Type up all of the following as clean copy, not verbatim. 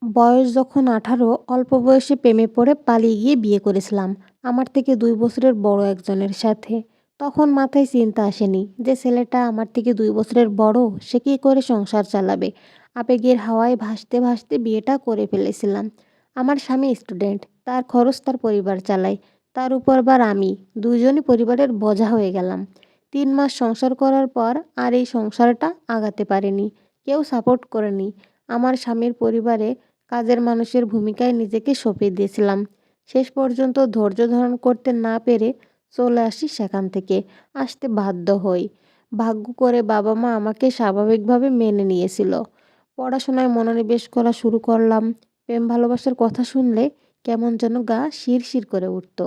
বয়স যখন ১৮ অল্প বয়সে প্রেমে পড়ে পালিয়ে গিয়ে বিয়ে করেছিলাম। আমার থেকে ২ বছরের বড় একজনের সাথে। তখন মাথায় চিন্তা আসেনি যে ছেলেটা আমার থেকে ২ বছরের বড়, সে কী করে সংসার চালাবে। আবেগের হাওয়ায় ভাসতে ভাসতে বিয়েটা করে ফেলেছিলাম। আমার স্বামী স্টুডেন্ট, তার খরচ তার পরিবার চালায়। তার উপর আবার আমি, দুজনই পরিবারের বোঝা হয়ে গেলাম। ৩ মাস সংসার করার পর আর এই সংসারটা আগাতে পারেনি। কেউ সাপোর্ট করেনি। আমার স্বামীর পরিবারে কাজের মানুষের ভূমিকায় নিজেকে সঁপে দিয়েছিলাম। শেষ পর্যন্ত ধৈর্য ধারণ করতে না পেরে চলে আসি সেখান থেকে। আসতে বাধ্য হই। ভাগ্য করে বাবা-মা আমাকে স্বাভাবিকভাবে মেনে নিয়েছিল। পড়াশোনায় মনোনিবেশ করা শুরু করলাম। প্রেম ভালোবাসার কথা শুনলে কেমন যেন গা শিরশির করে উঠত।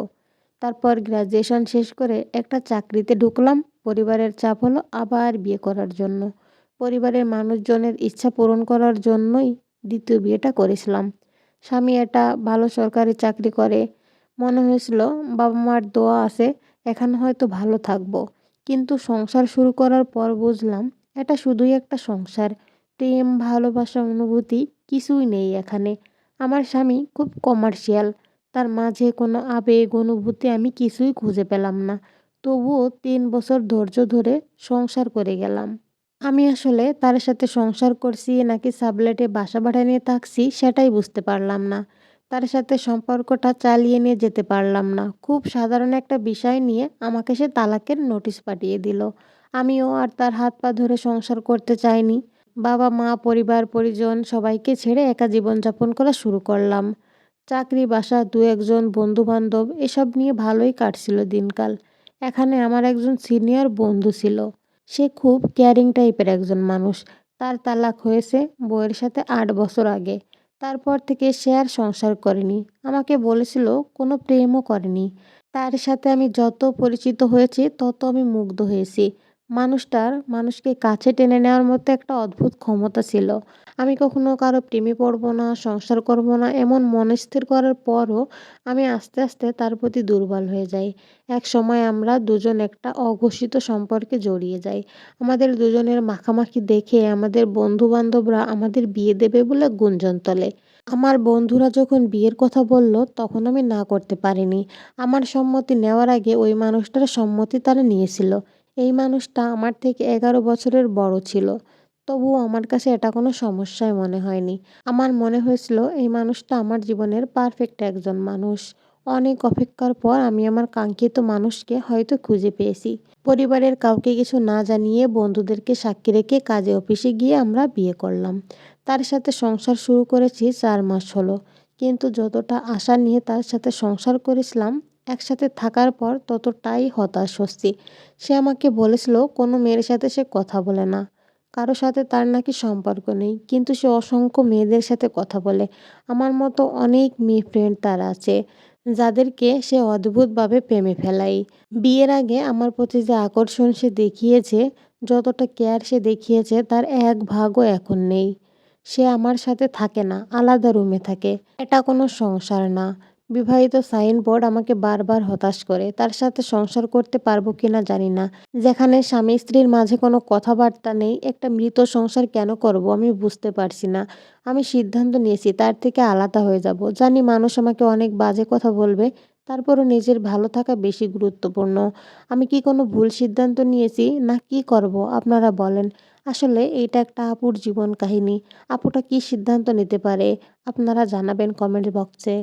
তারপর গ্র্যাজুয়েশন শেষ করে একটা চাকরিতে ঢুকলাম। পরিবারের চাপ হলো আবার বিয়ে করার জন্য। পরিবারের মানুষজনের ইচ্ছা পূরণ করার জন্যই দ্বিতীয় বিয়েটা করেছিলাম। স্বামী একটা ভালো সরকারি চাকরি করে। মনে হয়েছিল বাবা-মার দোয়া আছে, এখানে হয়তো ভালো থাকবো। কিন্তু সংসার শুরু করার পর বুঝলাম এটা শুধুই একটা সংসার। প্রেম, ভালোবাসা, অনুভূতি কিছুই নেই এখানে। আমার স্বামী খুব কমার্শিয়াল। তার মাঝে কোনো আবেগ, অনুভূতি আমি কিছুই খুঁজে পেলাম না। তবুও ৩ বছর ধৈর্য ধরে সংসার করে গেলাম। আমি আসলে তার সাথে সংসার করছি নাকি সাবলেটে বাসা ভাড়া নিয়ে থাকছি সেটাই বুঝতে পারলাম না। তার সাথে সম্পর্কটা চালিয়ে নিয়ে যেতে পারলাম না। খুব সাধারণ একটা বিষয় নিয়ে আমাকে সে তালাকের নোটিশ পাঠিয়ে দিল। আমিও আর তার হাত পা ধরে সংসার করতে চাইনি। বাবা-মা, পরিবার-পরিজন সবাইকে ছেড়ে একা জীবনযাপন করা শুরু করলাম। চাকরি, বাসা, ২-১ জন বন্ধু-বান্ধব এসব নিয়ে ভালোই কাটছিল দিনকাল। এখানে আমার একজন সিনিয়র বন্ধু ছিল। সে খুব কেয়ারিং টাইপের একজন মানুষ। তার তালাক হয়েছে বউয়ের সাথে ৮ বছর আগে। তারপর থেকে সে আর সংসার করেনি। আমাকে বলেছিল কোনো প্রেমও করেনি। তার সাথে আমি যত পরিচিত হয়েছি তত আমি মুগ্ধ হয়েছি। মানুষটার মানুষকে কাছে টেনে নেওয়ার মতো একটা অদ্ভুত ক্ষমতা ছিল। আমি কখনো কারো প্রেমে পড়ব না, সংসার করব না এমন মনস্থির করার পরও আমি আস্তে আস্তে তার প্রতি দুর্বল হয়ে যাই। একসময় আমরা দুজন একটা অঘোষিত সম্পর্কে জড়িয়ে যাই। আমাদের দুজনের মাখামাখি দেখে আমাদের বন্ধু-বান্ধবরা আমাদের বিয়ে দেবে বলে গুঞ্জন তোলে। আমার বন্ধুরা যখন বিয়ের কথা বলল তখন আমি না করতে পারিনি। আমার সম্মতি নেওয়ার আগে ওই মানুষটার সম্মতি তারা নিয়েছিল। এই মানুষটা আমার থেকে ১১ বছরের বড় ছিল। তবুও আমার কাছে এটা কোনো সমস্যাই মনে হয়নি। আমার মনে হয়েছিল এই মানুষটা আমার জীবনের পারফেক্ট একজন মানুষ। অনেক অপেক্ষার পর আমি আমার কাঙ্ক্ষিত মানুষকে হয়তো খুঁজে পেয়েছি। পরিবারের কাউকে কিছু না জানিয়ে বন্ধুদেরকে সাক্ষী রেখে কাজে অফিসে গিয়ে আমরা বিয়ে করলাম। তার সাথে সংসার শুরু করেছি ৪ মাস হলো। কিন্তু যতটা আশা নিয়ে তার সাথে সংসার করেছিলাম, একসাথে থাকার পর ততটাই হতাশ হচ্ছি। সে আমাকে বলেছিল কোনো মেয়ের সাথে সে কথা বলে না। কারো সাথে তার নাকি সম্পর্ক নেই। কিন্তু সে অসংখ্য মেয়েদের সাথে কথা বলে। আমার মতো অনেক মেয়ে ফ্রেন্ড তার আছে, যাদেরকে সে অদ্ভুতভাবে প্রেমে ফেলায়। বিয়ের আগে আমার প্রতি যে আকর্ষণ সে দেখিয়েছে, যতটা কেয়ার সে দেখিয়েছে তার ১ ভাগও এখন নেই। সে আমার সাথে থাকে না, আলাদা রুমে থাকে। এটা কোনো সংসার না। বিবাহিত সাইনবোর্ড আমাকে বারবার হতাশ করে। তার সাথে সংসার করতে পারবো কিনা জানি না। যেখানে স্বামী-স্ত্রীর মাঝে কোনো কথাবার্তা নেই, একটা মৃত সংসার কেন করব আমি বুঝতে পারছি না। আমি সিদ্ধান্ত নিয়েছি তার থেকে আলাদা হয়ে যাব। জানি মানুষ আমাকে অনেক বাজে কথা বলবে, তারপরও নিজের ভালো থাকা বেশি গুরুত্বপূর্ণ। আমি কি কোনো ভুল সিদ্ধান্ত নিয়েছি না কি করব আপনারা বলেন। আসলে এইটা একটা আপুর জীবন কাহিনী। আপুটা কি সিদ্ধান্ত নিতে পারে আপনারা জানাবেন কমেন্ট বক্সে।